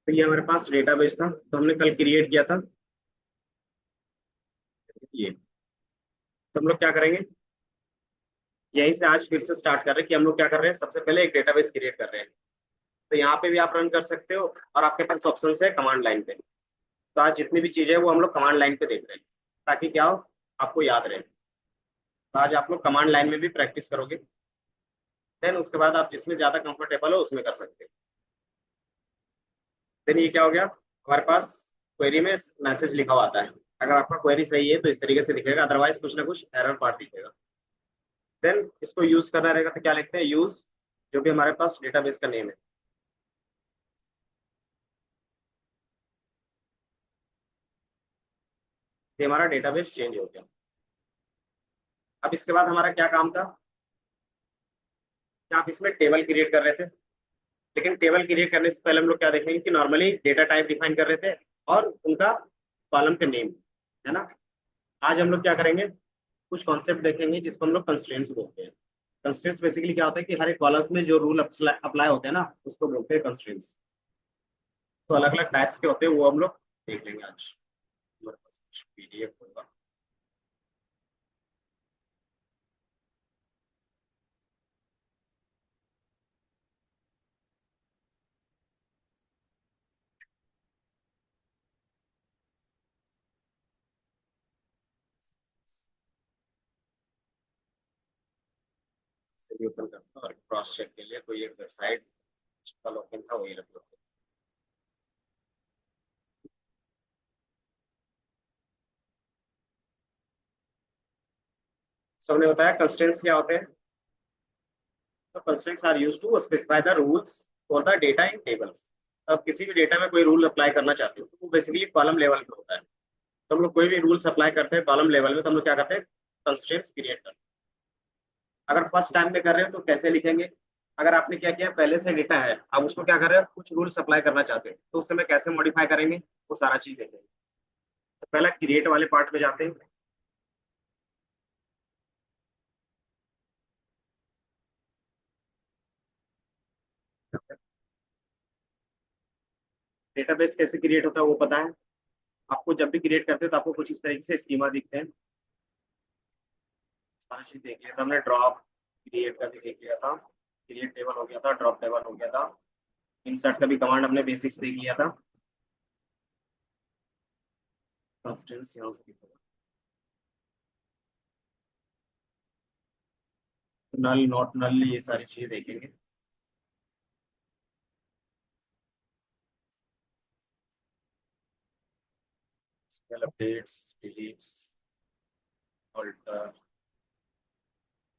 तो ये हमारे पास डेटाबेस था, तो हमने कल क्रिएट किया था ये। तो हम लोग क्या करेंगे, यहीं से आज फिर से स्टार्ट कर रहे हैं कि हम लोग क्या कर रहे हैं। सबसे पहले एक डेटाबेस क्रिएट कर रहे हैं। तो यहाँ पे भी आप रन कर सकते हो, और आपके पास ऑप्शन है कमांड लाइन पे। तो आज जितनी भी चीजें हैं वो हम लोग कमांड लाइन पे देख रहे हैं, ताकि क्या हो, आपको याद रहे। तो आज आप लोग कमांड लाइन में भी प्रैक्टिस करोगे, देन उसके बाद आप जिसमें ज्यादा कंफर्टेबल हो उसमें कर सकते हो। देन ये क्या हो गया, हमारे पास क्वेरी में मैसेज लिखा हुआ आता है। अगर आपका क्वेरी सही है तो इस तरीके से दिखेगा, अदरवाइज कुछ ना कुछ एरर पार्ट दिखेगा। देन इसको यूज करना रहेगा, तो क्या लिखते हैं, यूज जो भी हमारे पास डेटाबेस का नेम है। ये हमारा डेटाबेस चेंज हो गया। अब इसके बाद हमारा क्या काम था, कि आप इसमें टेबल क्रिएट कर रहे थे। लेकिन टेबल क्रिएट करने से पहले हम लोग क्या देखेंगे, कि नॉर्मली डेटा टाइप डिफाइन कर रहे थे और उनका कॉलम का नेम, है ना। आज हम लोग क्या करेंगे, कुछ कॉन्सेप्ट देखेंगे जिसको हम लोग कंस्ट्रेंट्स बोलते हैं। कंस्ट्रेंट्स बेसिकली क्या होता है, कि हर एक कॉलम में जो रूल अप्लाई होते हैं ना, उसको बोलते हैं कंस्ट्रेंट्स। तो अलग अलग टाइप्स के होते हैं, वो हम लोग देख लेंगे आज। हमारे पास कुछ पीडीएफ होगा। इसे भी ओपन करता हूँ, और क्रॉस चेक के लिए कोई एक वेबसाइट का लॉगिन था वही रख लो। सबने बताया कंस्ट्रेंट्स क्या होते हैं। तो constraints are used to specify the rules for the data in tables. अब किसी भी डेटा में कोई रूल अप्लाई करना चाहते हो, तो वो बेसिकली कॉलम लेवल पे होता है। तो हम लोग कोई भी रूल्स अप्लाई करते हैं कॉलम लेवल में, तो हम लोग क्या करते हैं, कंस्ट्रेंट्स क्रिएट करते हैं। अगर फर्स्ट टाइम में कर रहे हो तो कैसे लिखेंगे, अगर आपने क्या किया, पहले से डेटा है, आप उसको क्या कर रहे हो, कुछ रूल्स अप्लाई करना चाहते हो, तो उस समय कैसे मॉडिफाई करेंगे, वो सारा चीज देखेंगे। तो पहला क्रिएट वाले पार्ट में जाते हैं। डेटाबेस कैसे क्रिएट होता है वो पता है आपको। जब भी क्रिएट करते हैं तो आपको कुछ इस तरीके से स्कीमा दिखते हैं। सारी चीज देख लिया था हमने, ड्रॉप क्रिएट का भी देख लिया था। क्रिएट टेबल हो गया था, ड्रॉप टेबल हो गया था। इंसर्ट का भी कमांड हमने बेसिक्स देख लिया था। कंस्ट्रेंट्स यहाँ से दिखेगा, नल नॉट नल ये सारी चीजें देखेंगे। Spell updates, deletes, alter,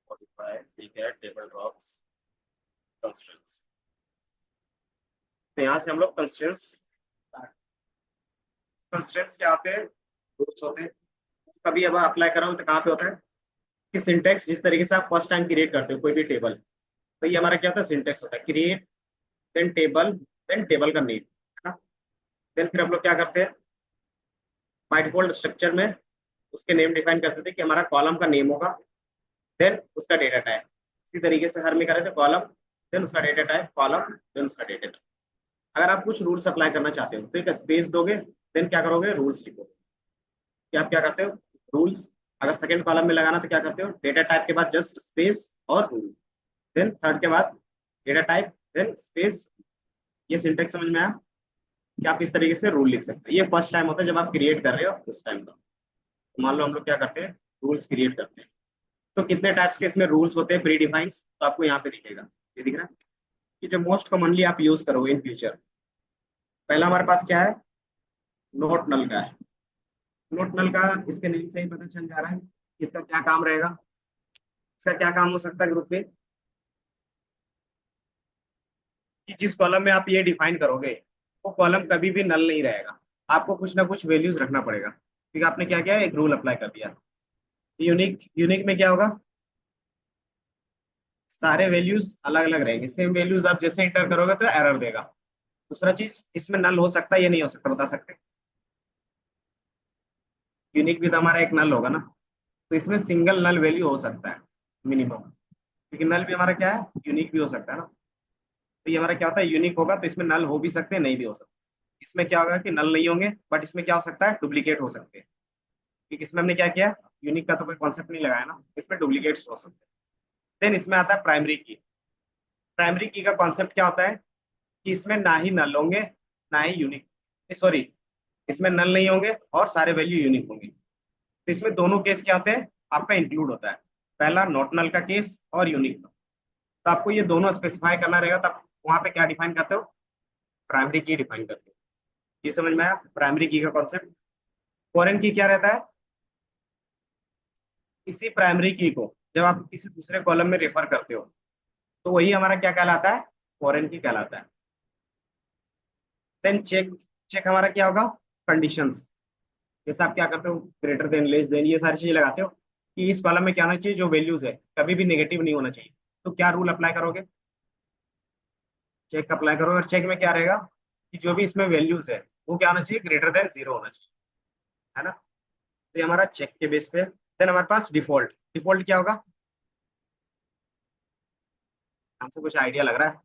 modify, ठीक है, टेबल ड्रॉप्स, कंस्ट्रेंट्स। तो यहाँ से हम लोग कंस्ट्रेंट्स, कंस्ट्रेंट्स क्या आते हैं, रूल्स होते हैं। कभी अब अप्लाई करो तो कहाँ पे होता है, कि सिंटेक्स जिस तरीके से आप फर्स्ट टाइम क्रिएट करते हो कोई भी टेबल, तो ये हमारा क्या होता है, सिंटेक्स होता है, क्रिएट, देन टेबल का नेम, है ना। देन फिर हम लोग क्या करते हैं, बाय डिफॉल्ट स्ट्रक्चर में उसके नेम डिफाइन करते थे, कि हमारा कॉलम का नेम होगा, देन उसका डेटा टाइप। इसी तरीके से हर में करे थे, कॉलम, देन उसका डेटा टाइप, कॉलम, देन उसका डेटा टाइप। अगर आप कुछ रूल्स अप्लाई करना चाहते हो तो एक स्पेस दोगे, देन क्या करोगे, रूल्स लिखोगे। कि आप क्या करते हो, रूल्स, अगर सेकंड कॉलम में लगाना तो क्या करते हो, डेटा टाइप के बाद जस्ट स्पेस और रूल, देन थर्ड के बाद डेटा टाइप, देन स्पेस। ये सिंटेक्स समझ में आया, कि आप इस तरीके से रूल लिख सकते हैं। ये फर्स्ट टाइम होता है जब आप क्रिएट कर रहे हो उस टाइम का। मान लो हम लोग क्या करते हैं, रूल्स क्रिएट करते हैं। तो कितने टाइप्स के इसमें रूल्स होते हैं प्री डिफाइंस, तो आपको यहाँ पे दिखेगा, ये दिख रहा है, कि जो मोस्ट कॉमनली आप यूज करोगे इन फ्यूचर। पहला हमारे पास क्या है, नोट नल का है। नोट नल का इसके नेम से ही पता चल जा रहा है कि इसका क्या काम रहेगा। इसका क्या काम हो सकता है ग्रुप में, कि जिस कॉलम में आप ये डिफाइन करोगे, वो कॉलम कभी भी नल नहीं रहेगा। आपको कुछ ना कुछ वैल्यूज रखना पड़ेगा, क्योंकि आपने क्या किया, एक रूल अप्लाई कर दिया। यूनिक, यूनिक में क्या होगा, सारे वैल्यूज अलग अलग रहेंगे, सेम वैल्यूज आप जैसे इंटर करोगे तो एरर देगा। दूसरा चीज, इसमें नल हो सकता है ये नहीं हो सकता, बता सकते। यूनिक भी तो हमारा एक नल होगा ना। तो इसमें सिंगल नल वैल्यू हो सकता है मिनिमम, क्योंकि नल भी हमारा क्या है, यूनिक भी हो सकता है ना। तो ये हमारा क्या होता है, यूनिक होगा, तो इसमें नल हो भी सकते हैं, नहीं भी हो सकते। इसमें क्या होगा कि नल नहीं होंगे, बट इसमें क्या हो सकता है, डुप्लीकेट हो सकते हैं। क्योंकि इसमें हमने क्या किया, यूनिक का तो कोई कॉन्सेप्ट नहीं लगाया ना, इसमें डुप्लीकेट्स हो सकते हैं। देन इसमें आता है प्राइमरी की। प्राइमरी की का कॉन्सेप्ट क्या होता है कि इसमें ना ही नल होंगे, ना ही यूनिक, सॉरी, इसमें नल नहीं होंगे और सारे वैल्यू यूनिक होंगे। तो इसमें दोनों केस क्या होते हैं, आपका इंक्लूड होता है। पहला नॉट नल का केस और यूनिक का। तो आपको ये दोनों स्पेसिफाई करना रहेगा, तब वहां पे क्या डिफाइन करते हो, प्राइमरी की डिफाइन करते हो। ये समझ में आया प्राइमरी की का कॉन्सेप्ट। फॉरेन की क्या रहता है, इसी प्राइमरी की को जब आप किसी दूसरे कॉलम में रेफर करते हो, तो वही हमारा क्या कहलाता है, फॉरेन की कहलाता है। Then check. चेक हमारा क्या होगा, कंडीशंस। जैसे आप क्या करते हो, ग्रेटर देन, लेस देन, ये सारी चीजें लगाते हो कि इस कॉलम में क्या होना चाहिए, जो वैल्यूज है कभी भी नेगेटिव नहीं होना चाहिए। तो क्या रूल अप्लाई करोगे, चेक अप्लाई करो, और चेक में क्या रहेगा कि जो भी इसमें वैल्यूज है वो क्या होना चाहिए, ग्रेटर देन जीरो होना चाहिए, है ना। तो ये हमारा चेक के बेस पे। देन हमारे पास डिफॉल्ट। डिफॉल्ट क्या होगा, हमसे कुछ आइडिया लग रहा है।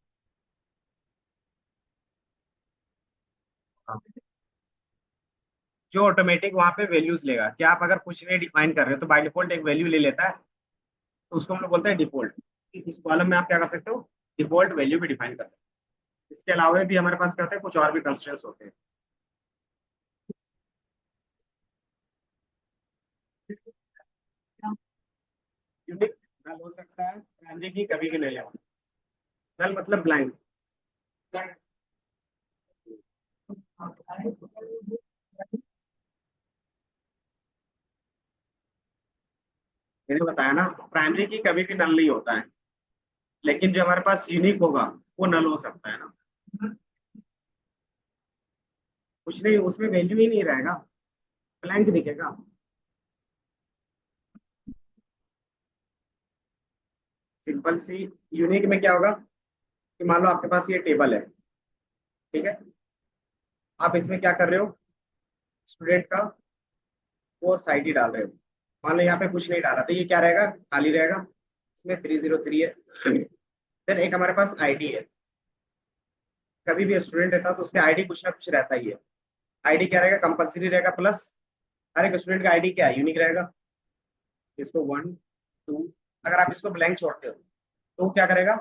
हाँ। जो ऑटोमेटिक वहां पे वैल्यूज लेगा, कि आप अगर कुछ नहीं डिफाइन कर रहे हो तो बाय डिफॉल्ट एक वैल्यू ले लेता है, तो उसको हम लोग बोलते हैं डिफॉल्ट। इस कॉलम में आप क्या कर सकते हो, डिफॉल्ट वैल्यू भी डिफाइन कर सकते हो। इसके अलावा भी हमारे पास क्या होता है, कुछ और भी कंस्ट्रेंट्स होते हैं। यूनिक नल हो सकता है, प्राइमरी की कभी भी नहीं लेना। नल मतलब ब्लैंक। मैंने बताया ना, प्राइमरी की कभी भी नल नहीं होता है, लेकिन जो हमारे पास यूनिक होगा वो नल हो सकता है ना। कुछ नहीं, उसमें वैल्यू ही नहीं रहेगा, ब्लैंक दिखेगा। सिंपल सी। यूनिक में क्या होगा कि मान लो आपके पास ये टेबल है, ठीक है। आप इसमें क्या कर रहे हो, स्टूडेंट का कोर्स आईडी डाल रहे हो। मान लो यहाँ पे कुछ नहीं डाला, तो ये क्या रहेगा, खाली रहेगा। इसमें 303 है। देन एक हमारे पास आईडी है। कभी भी स्टूडेंट रहता है तो उसके आईडी कुछ ना कुछ रहता ही है। आईडी क्या रहेगा, कंपलसरी रहेगा, प्लस हर एक स्टूडेंट का आईडी क्या है, यूनिक रहेगा। इसको 1 2, अगर आप इसको ब्लैंक छोड़ते हो तो वो क्या करेगा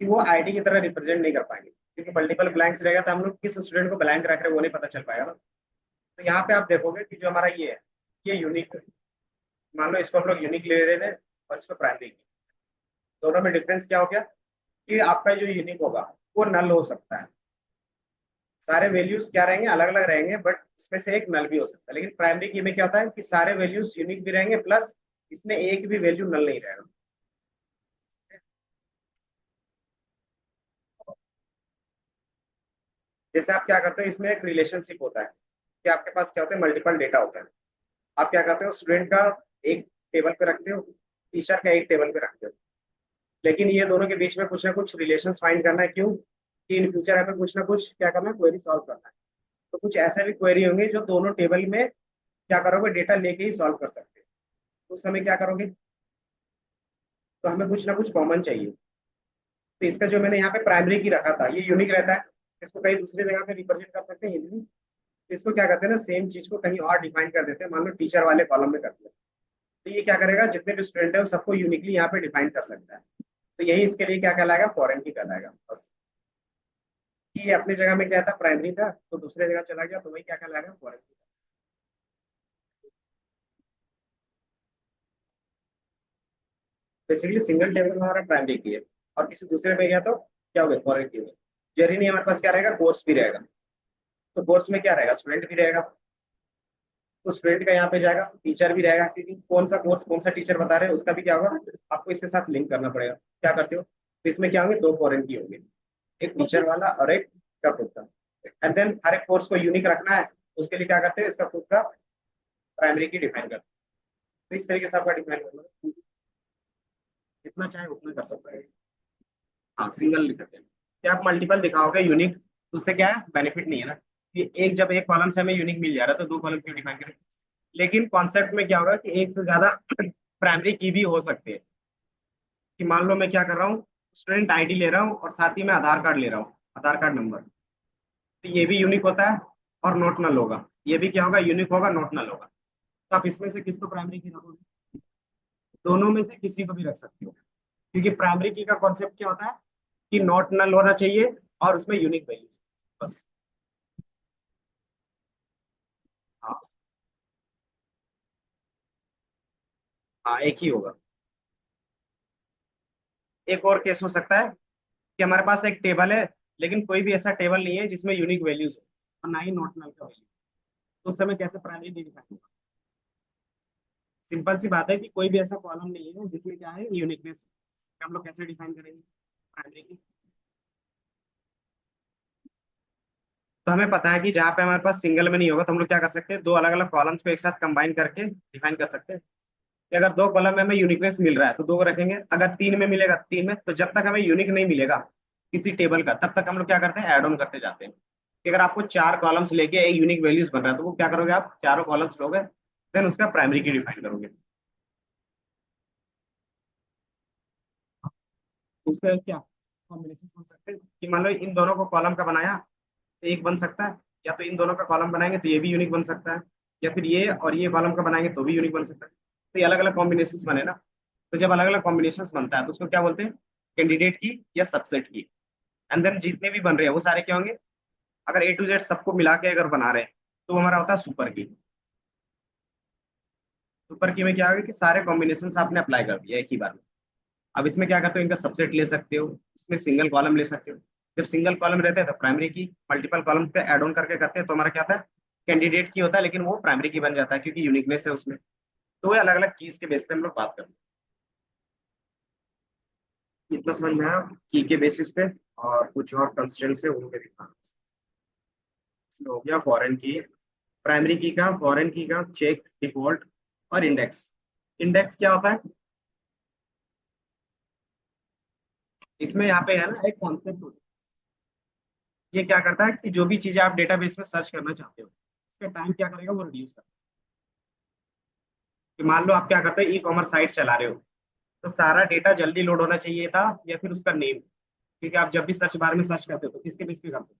कि वो आईडी की तरह रिप्रेजेंट नहीं कर पाएंगे, क्योंकि मल्टीपल ब्लैंक्स रहेगा तो हम लोग किस स्टूडेंट को ब्लैंक रख रहे हैं वो नहीं पता चल पाएगा ना। तो यहाँ पे आप देखोगे कि जो हमारा ये है, ये यूनिक है। मान लो इसको हम लोग यूनिक ले रहे हैं और इसको प्राइमरी। दोनों में डिफरेंस क्या हो गया कि आपका जो यूनिक होगा वो नल हो सकता है। सारे वैल्यूज क्या रहेंगे, अलग अलग रहेंगे, बट इसमें से एक नल भी हो सकता है। लेकिन प्राइमरी की में क्या होता है कि सारे वैल्यूज यूनिक भी रहेंगे, प्लस इसमें एक भी वैल्यू नल नहीं रहेगा। जैसे आप क्या करते हो, इसमें एक रिलेशनशिप होता है कि आपके पास क्या होता है, मल्टीपल डेटा होता है। आप क्या करते हो, स्टूडेंट का एक टेबल पे रखते हो, टीचर का एक टेबल पे रखते हो। लेकिन ये दोनों के बीच में कुछ ना कुछ रिलेशन फाइंड करना है, क्यों कि इन फ्यूचर हमें कुछ ना कुछ क्या करना है, क्वेरी सॉल्व करना है। तो कुछ ऐसे भी क्वेरी होंगे जो दोनों टेबल में क्या करोगे, डेटा लेके ही सॉल्व कर सकते हैं। तो उस समय क्या करोगे, तो हमें कुछ ना कुछ कॉमन चाहिए। तो इसका जो मैंने यहाँ पे प्राइमरी की रखा था, ये यूनिक रहता है। इसको कहीं दूसरी जगह पे रिप्रेजेंट कर सकते हैं इजीली। इसको क्या करते हैं ना, सेम चीज को कहीं और डिफाइन कर देते हैं, मान लो टीचर वाले कॉलम में करते हैं। तो ये क्या करेगा, जितने भी स्टूडेंट है वो सबको यूनिकली यहाँ पे डिफाइन कर सकता है। तो यही इसके लिए क्या कहलाएगा, फॉरेन की कहलाएगा बस। कि ये अपनी जगह में क्या था, प्राइमरी था, तो दूसरे जगह चला गया, तो वही क्या कहलाएगा, फॉरेन की। बेसिकली सिंगल टेबल हमारा प्राइमरी की है, और किसी दूसरे में गया तो क्या हो गया, फॉरेन की हो गई। जरूरी हमारे पास क्या रहेगा, कोर्स भी रहेगा। तो कोर्स में क्या रहेगा, स्टूडेंट भी रहेगा। तो स्टूडेंट का यहाँ पे जाएगा, टीचर भी रहेगा, क्योंकि कौन सा कोर्स कौन सा टीचर बता रहे हैं उसका भी क्या होगा, आपको इसके साथ लिंक करना पड़ेगा। क्या करते हो, तो इसमें क्या होंगे, दो फॉरेन की होंगे, एक टीचर वाला और एक का खुद का। एंड देन हर एक कोर्स को यूनिक रखना है, उसके लिए क्या करते हैं, इसका खुद का प्राइमरी की डिफाइन करते हैं। तो इस तरीके से आपका डिफाइन करना, जितना चाहे उतना कर सकते हैं। हाँ, सिंगल लिख देते हैं। क्या आप मल्टीपल दिखाओगे यूनिक, तो उससे क्या है, बेनिफिट नहीं है ना। कि एक, जब एक कॉलम से हमें यूनिक मिल जा रहा है तो दो कॉलम क्यों डिफाइन करें। लेकिन कॉन्सेप्ट में क्या होगा कि एक से ज्यादा प्राइमरी की भी हो सकती है। कि मान लो मैं क्या कर रहा हूँ, स्टूडेंट आईडी ले रहा हूँ और साथ ही मैं आधार कार्ड ले रहा हूँ, आधार कार्ड नंबर। तो ये भी यूनिक होता है और नॉट नल होगा। ये भी क्या होगा, यूनिक होगा, नॉट नल होगा। तो आप इसमें से किसको प्राइमरी की रखोगे? दोनों में से किसी को भी रख सकते हो, क्योंकि प्राइमरी की का कॉन्सेप्ट क्या होता है कि नॉट नल होना चाहिए और उसमें यूनिक वैल्यू बस। हाँ, हाँ एक ही होगा। एक और केस हो सकता है कि हमारे पास एक टेबल है, लेकिन कोई भी ऐसा टेबल नहीं है जिसमें यूनिक वैल्यूज हो और ना ही नॉट नल का वैल्यू। तो उस समय कैसे प्राइमरी नहीं डिफाइन होगा? सिंपल सी बात है कि कोई भी ऐसा कॉलम नहीं है जिसमें क्या है यूनिकनेस। हम लोग कैसे डिफाइन करेंगे प्राइमरी की? तो हमें पता है कि जहाँ पे हमारे पास सिंगल में नहीं होगा तो हम लोग क्या कर सकते हैं, दो अलग अलग कॉलम्स को एक साथ कंबाइन करके डिफाइन कर सकते हैं कि अगर दो कॉलम में हमें यूनिकनेस मिल रहा है तो दो को रखेंगे, अगर तीन में मिलेगा तीन में। तो जब तक हमें यूनिक नहीं मिलेगा किसी टेबल का, तब तक हम लोग क्या करते हैं, ऐड ऑन करते जाते हैं। कि अगर आपको चार कॉलम्स लेके एक यूनिक वैल्यूज बन रहा है तो वो क्या करोगे, आप चारों कॉलम्स लोगे, देन उसका प्राइमरी की डिफाइन करोगे। तो उसका क्या कॉम्बिनेशन बन सकते हैं कि मान लो इन दोनों को कॉलम का बनाया तो एक बन सकता है, या तो इन दोनों का कॉलम बनाएंगे तो ये भी यूनिक बन सकता है, या फिर ये और ये कॉलम का बनाएंगे तो भी यूनिक बन सकता है। तो ये अलग अलग कॉम्बिनेशन बने ना। तो जब अलग अलग कॉम्बिनेशन बनता है तो उसको क्या बोलते हैं, कैंडिडेट की या सबसेट की। एंड देन जितने भी बन रहे हैं वो सारे क्या होंगे, अगर ए टू जेड सबको मिला के अगर बना रहे हैं तो वो हमारा होता है सुपर की। सुपर की में क्या होगा कि सारे कॉम्बिनेशन आपने अप्लाई कर दिया एक ही बार में। अब इसमें क्या करते हो, इनका सबसेट ले सकते हो, इसमें सिंगल कॉलम ले सकते हो। जब सिंगल कॉलम रहते हैं तो प्राइमरी की, मल्टीपल कॉलम पे ऐड ऑन करके करते हैं तो हमारा क्या होता है, कैंडिडेट की होता है, लेकिन वो प्राइमरी की बन जाता है क्योंकि यूनिकनेस है उसमें। तो वो अलग अलग कीज के बेस पे हम लोग बात करते हैं। इतना समझ में आया की के बेसिस पे, और कुछ और कंस्ट्रेंट्स है उनके दिखाना। इसमें हो गया फॉरेन की, प्राइमरी की का, फॉरेन की का, चेक, डिफॉल्ट और इंडेक्स। इंडेक्स क्या होता है, इसमें यहाँ पे है ना एक कॉन्सेप्ट होता है। ये क्या करता है कि जो भी चीजें आप डेटाबेस में सर्च करना चाहते हो उसका टाइम क्या करेगा, वो रिड्यूस करता है। कि मान लो आप क्या करते हो, ई कॉमर्स साइट चला रहे हो, तो सारा डेटा जल्दी लोड होना चाहिए था, या फिर उसका नेम। क्योंकि आप जब भी सर्च बार में सर्च करते हो तो किसके बेस पे करते हो,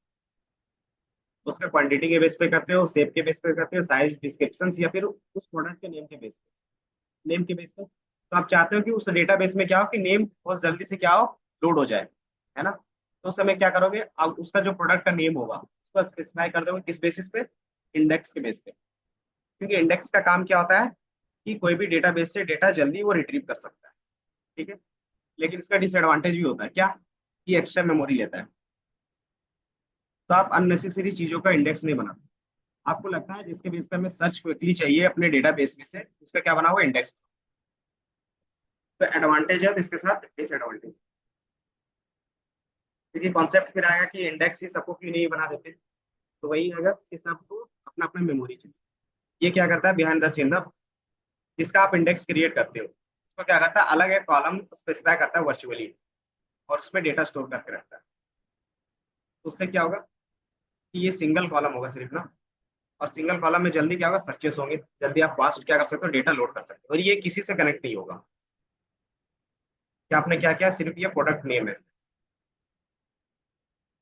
उसका क्वांटिटी के बेस पे करते हो, शेप के बेस पे करते हो, साइज, डिस्क्रिप्शन, या फिर उस प्रोडक्ट के नेम के बेस पे, नेम के बेस पे। तो आप चाहते हो कि उस डेटा बेस में क्या हो कि नेम बहुत जल्दी से क्या हो, लोड हो जाए, है ना। तो उस समय क्या करोगे, अब उसका जो प्रोडक्ट का नेम होगा उसको स्पेसिफाई कर दोगे किस बेसिस पे, इंडेक्स के बेस पे। क्योंकि इंडेक्स का काम क्या होता है कि कोई भी डेटाबेस से डेटा जल्दी वो रिट्रीव कर सकता है। ठीक है। लेकिन इसका डिसएडवांटेज भी होता है क्या, कि एक्स्ट्रा मेमोरी लेता है। तो आप अननेसेसरी चीजों का इंडेक्स नहीं बनाते। आपको लगता है जिसके बेस पे हमें सर्च क्विकली चाहिए अपने डेटाबेस में से, उसका क्या बना हुआ इंडेक्स। तो एडवांटेज है तो इसके साथ डिसएडवांटेज। क्योंकि कॉन्सेप्ट फिर आएगा कि इंडेक्स ही सबको क्यों नहीं बना देते। तो वही अगर कि सबको अपना अपना मेमोरी चाहिए। ये क्या करता है बिहाइंड द सीन ना, जिसका आप इंडेक्स क्रिएट करते हो उसको क्या करता है, अलग एक कॉलम स्पेसिफाई करता है वर्चुअली, और उसमें डेटा स्टोर करके रखता है। तो उससे क्या होगा कि ये सिंगल कॉलम होगा सिर्फ ना, और सिंगल कॉलम में जल्दी क्या होगा, सर्चेस होंगे, जल्दी आप फास्ट क्या कर सकते हो, डेटा लोड कर सकते हो, और ये किसी से कनेक्ट नहीं होगा कि आपने क्या किया, सिर्फ ये प्रोडक्ट नेम है।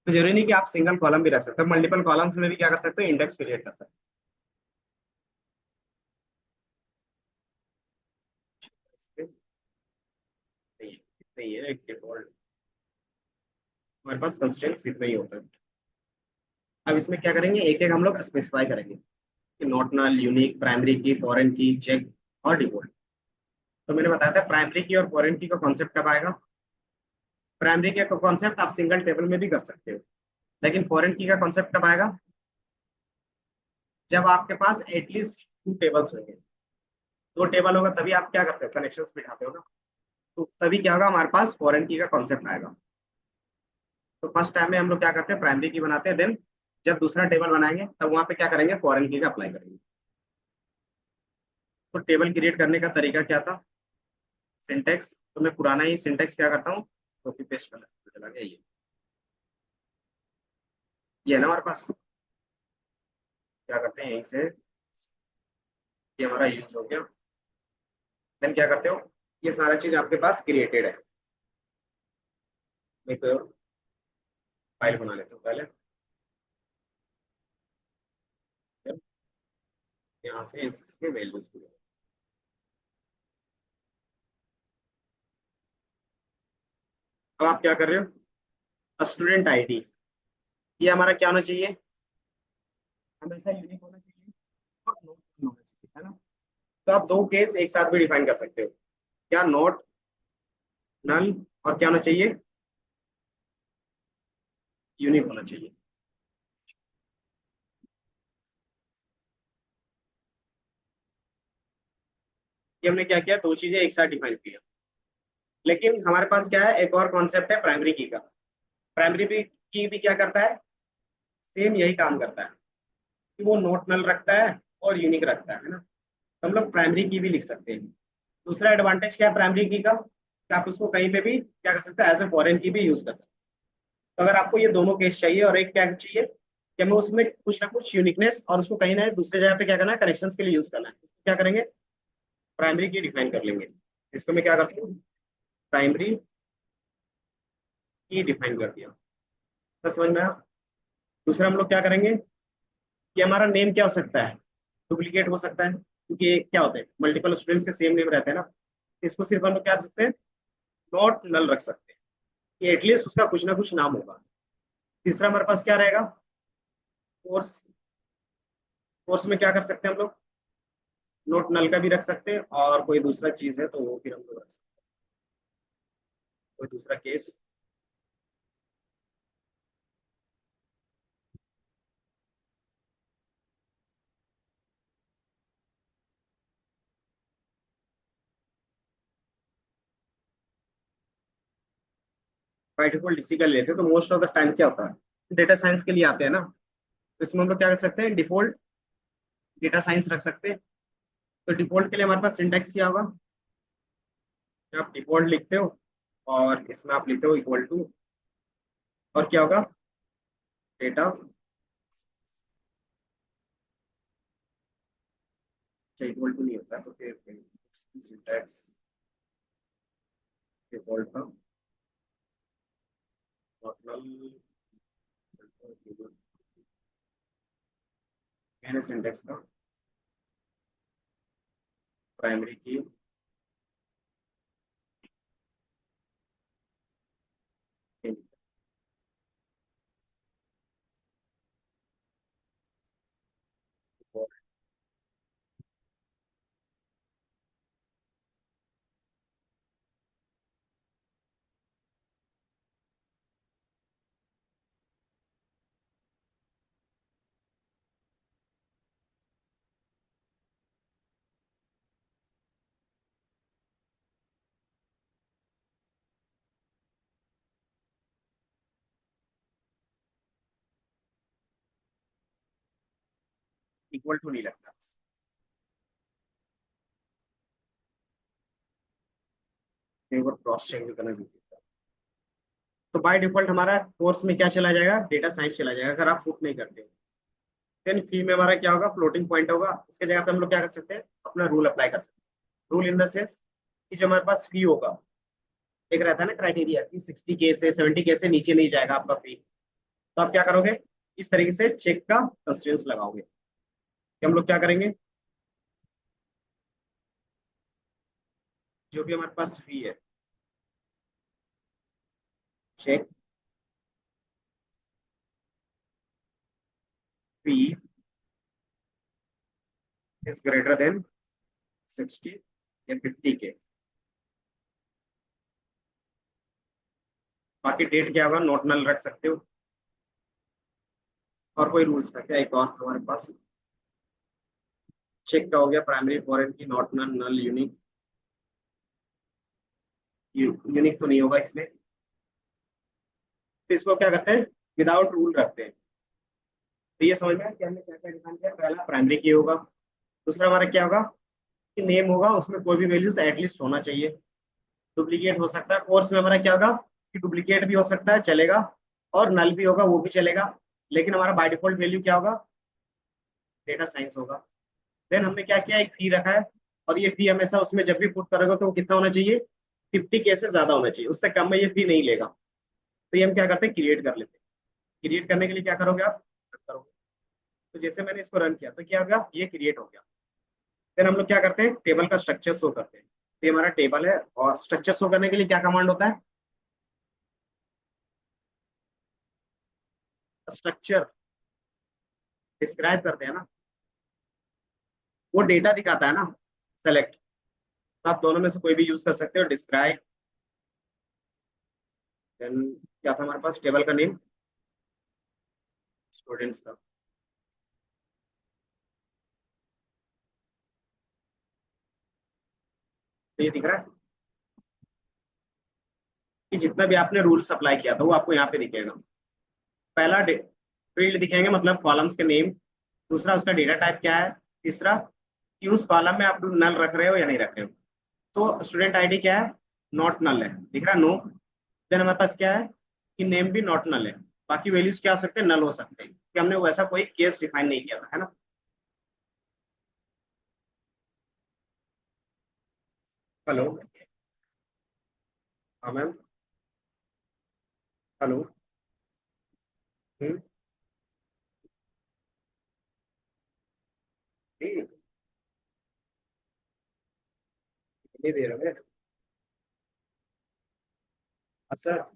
तो जरूरी नहीं कि आप सिंगल कॉलम भी रख सकते हो, मल्टीपल कॉलम्स में भी क्या कर सकते हो, इंडेक्स क्रिएट कर सकते हो। इस पे इतना ही है एक डिफॉल्ट, हमारे पास कंस्ट्रेंट्स इतना ही होता है। अब इसमें क्या करेंगे, एक एक हम लोग स्पेसिफाई करेंगे कि नॉट नल, यूनिक, प्राइमरी की, फॉरेन की, चेक और डिफॉल्ट। तो मैंने बताया था प्राइमरी की और फॉरेन की का कॉन्सेप्ट कब आएगा। प्राइमरी की का कॉन्सेप्ट आप सिंगल टेबल में भी कर सकते हो, लेकिन फॉरेन की का कॉन्सेप्ट कब आएगा, जब आपके पास एटलीस्ट टू टेबल्स होंगे। दो टेबल होगा तभी आप क्या करते हो, कनेक्शंस बिठाते हो ना। तो तभी क्या होगा, हमारे पास फॉरेन की का कॉन्सेप्ट आएगा। तो फर्स्ट टाइम में हम लोग क्या करते हैं, प्राइमरी की बनाते हैं, देन जब दूसरा टेबल बनाएंगे तब वहां पे क्या करेंगे, फॉरेन की का अप्लाई करेंगे। तो टेबल क्रिएट करने का तरीका क्या था, सिंटेक्स। तो मैं पुराना ही सिंटेक्स क्या करता हूँ, कॉपी पेस्ट कर चला गया ये है ना हमारे पास। क्या करते हैं, यहीं से ये हमारा यूज हो गया। देन क्या करते हो, ये सारा चीज आपके पास क्रिएटेड है। मैं तो फाइल बना लेता हूँ पहले। यहाँ से इसमें वैल्यूज की। अब आप क्या कर रहे हो, स्टूडेंट आईडी, ये हमारा क्या होना चाहिए, हमेशा यूनिक होना चाहिए और नोट होना चाहिए, है ना। तो आप दो केस एक साथ भी डिफाइन कर सकते हो, क्या नोट नल, और क्या होना चाहिए, यूनिक होना चाहिए। ये हमने क्या किया, दो चीजें एक साथ डिफाइन किया। लेकिन हमारे पास क्या है, एक और कॉन्सेप्ट है प्राइमरी की का। प्राइमरी की भी क्या करता है, सेम यही काम करता है कि वो नोट नल रखता है और यूनिक रखता है ना। तो हम लोग प्राइमरी की भी लिख सकते हैं। दूसरा एडवांटेज क्या है प्राइमरी की का, कि आप उसको कहीं पे भी क्या कर सकते हैं, एज ए फॉरेन की भी यूज कर सकते हैं। तो अगर आपको ये दोनों केस चाहिए और एक क्या चाहिए कि हमें उसमें कुछ ना कुछ यूनिकनेस और उसको कहीं ना दूसरे जगह पे क्या करना है, कनेक्शन के लिए यूज करना है, तो क्या करेंगे, प्राइमरी की डिफाइन कर लेंगे। इसको मैं क्या करता हूँ, प्राइमरी की डिफाइन कर दिया। तो समझ में आया। दूसरा हम लोग क्या करेंगे कि हमारा नेम क्या हो सकता है, डुप्लीकेट हो सकता है, क्योंकि ये क्या होता है मल्टीपल स्टूडेंट्स के सेम नेम रहते हैं ना। तो इसको सिर्फ हम लोग क्या कर सकते हैं, नॉट नल रख सकते हैं, कि एटलीस्ट उसका कुछ ना कुछ नाम होगा। तीसरा हमारे पास क्या रहेगा, कोर्स। कोर्स में क्या कर सकते हैं हम लोग, नोट नल का भी रख सकते हैं, और कोई दूसरा चीज है तो वो फिर हम लोग रख सकते हैं, कोई दूसरा केस। बाय डिफॉल्ट इसी का लेते हैं, तो मोस्ट ऑफ द टाइम क्या होता है, डेटा साइंस के लिए आते हैं ना। तो इसमें हम लोग क्या कर सकते हैं, डिफॉल्ट डेटा साइंस रख सकते हैं। तो डिफॉल्ट के लिए हमारे पास सिंटैक्स क्या होगा, कि आप डिफॉल्ट लिखते हो और इसमें आप लिखते हो इक्वल टू, और क्या होगा, डेटा, अच्छा इक्वल टू नहीं होता तो फिर सिंटैक्स डिफॉल्ट का नॉर्मल, मैंने सिंटैक्स का प्राइमरी की इक्वल टू नहीं लगता, एक बार क्रॉस चेक भी करना जरूरी है। तो बाय डिफॉल्ट हमारा कोर्स में क्या चला जाएगा, डेटा साइंस चला जाएगा, अगर आप पुट नहीं करते हो। देन फी में हमारा क्या होगा, फ्लोटिंग पॉइंट होगा, इसके जगह पे हम लोग क्या कर सकते हैं, अपना रूल अप्लाई कर सकते हैं। रूल इन द सेंस कि जो हमारे पास फी होगा, एक रहता है ना क्राइटेरिया कि 60K से 70K से नीचे नहीं जाएगा आपका फी। तो आप क्या करोगे, इस तरीके से चेक का कंस्ट्रेंट्स लगाओगे कि हम लोग क्या करेंगे, जो भी हमारे पास फी है, check fee is greater than 60 या 50K। बाकी डेट क्या होगा, नॉट नल रख सकते हो। और कोई रूल्स था क्या, एक और था हमारे पास, चेक का हो गया, primary foreign key, not null null unique, unique तो नहीं होगा इसमें। तो इसको क्या करते हैं, विदाउट रूल रखते हैं। तो ये समझ में आया कि हमने क्या क्या डिफाइन किया, पहला प्राइमरी की होगा, दूसरा हमारा क्या होगा कि नेम होगा, उसमें कोई भी वैल्यूज एटलीस्ट होना चाहिए। डुप्लीकेट हो सकता है, कोर्स में हमारा क्या होगा कि डुप्लीकेट भी हो सकता है चलेगा, और नल भी होगा वो भी चलेगा। लेकिन हमारा बाय डिफॉल्ट वैल्यू क्या होगा, डेटा साइंस होगा। देन हमने क्या किया, एक फी रखा है, और ये फी हमेशा उसमें जब भी पुट करोगे तो वो कितना होना चाहिए, 50K से ज्यादा होना चाहिए, उससे कम में ये फी नहीं लेगा। तो ये हम क्या करते हैं, क्रिएट कर लेते हैं। क्रिएट करने के लिए क्या करोगे आप, रन करोगे। तो जैसे मैंने इसको रन किया तो क्या होगा, ये क्रिएट हो गया। देन हम लोग क्या करते हैं, टेबल का स्ट्रक्चर शो करते हैं। तो ये हमारा टेबल है, और स्ट्रक्चर शो करने के लिए क्या कमांड होता है? स्ट्रक्चर डिस्क्राइब करते हैं ना, वो डेटा दिखाता है ना, सेलेक्ट। तो आप दोनों में से कोई भी यूज कर सकते हो, डिस्क्राइब। देन क्या था हमारे पास टेबल का नेम? स्टूडेंट्स था। तो ये दिख रहा है कि जितना भी आपने रूल्स अप्लाई किया था वो आपको यहाँ पे दिखेगा। पहला फील्ड दिखेंगे, मतलब कॉलम्स के नेम। दूसरा उसका डेटा टाइप क्या है। तीसरा कि उस कॉलम में आप नल रख रहे हो या नहीं रख रहे हो। तो स्टूडेंट आईडी क्या है? नॉट नल है, दिख रहा है, नो। देन हमारे पास क्या है कि नेम भी नॉट नल है। बाकी वैल्यूज क्या हो सकते हैं? नल हो सकते हैं, कि हमने वैसा कोई केस डिफाइन नहीं किया था, है ना। हेलो। हाँ मैम। हेलो। हम्म। ठीक। नहीं दे रहे हैं। अच्छा।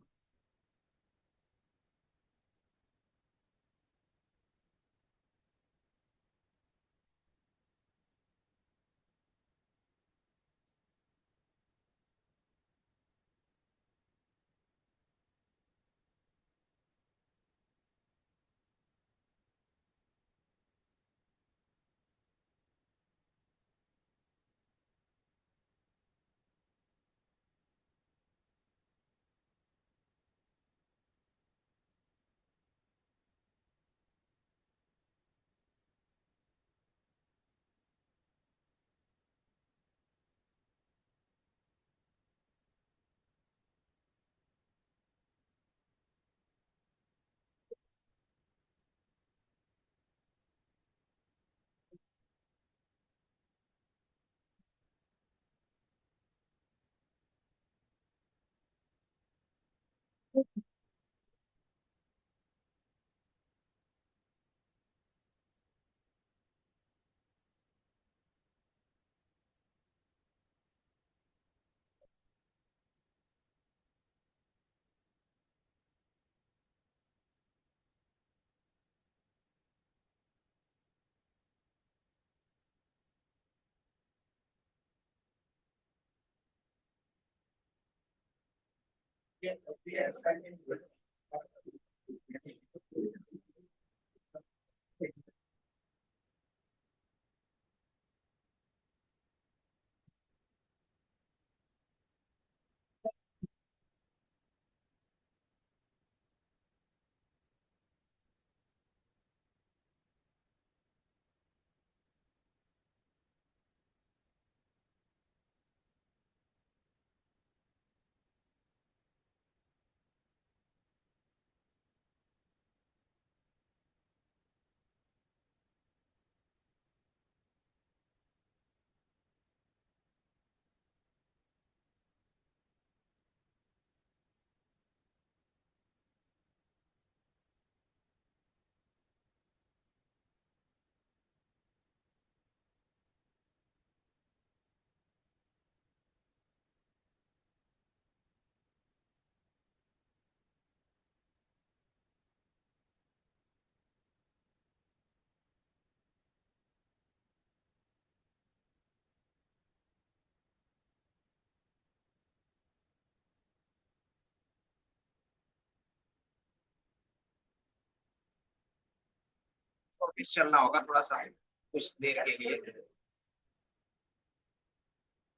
ऑफिस चलना होगा थोड़ा सा, कुछ देर के लिए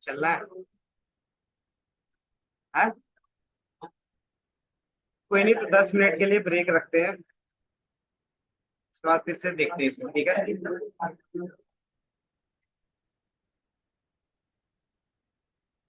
चलना है। हाँ? कोई नहीं, तो 10 मिनट के लिए ब्रेक रखते हैं, उसके बाद फिर से देखते हैं इसको, ठीक है।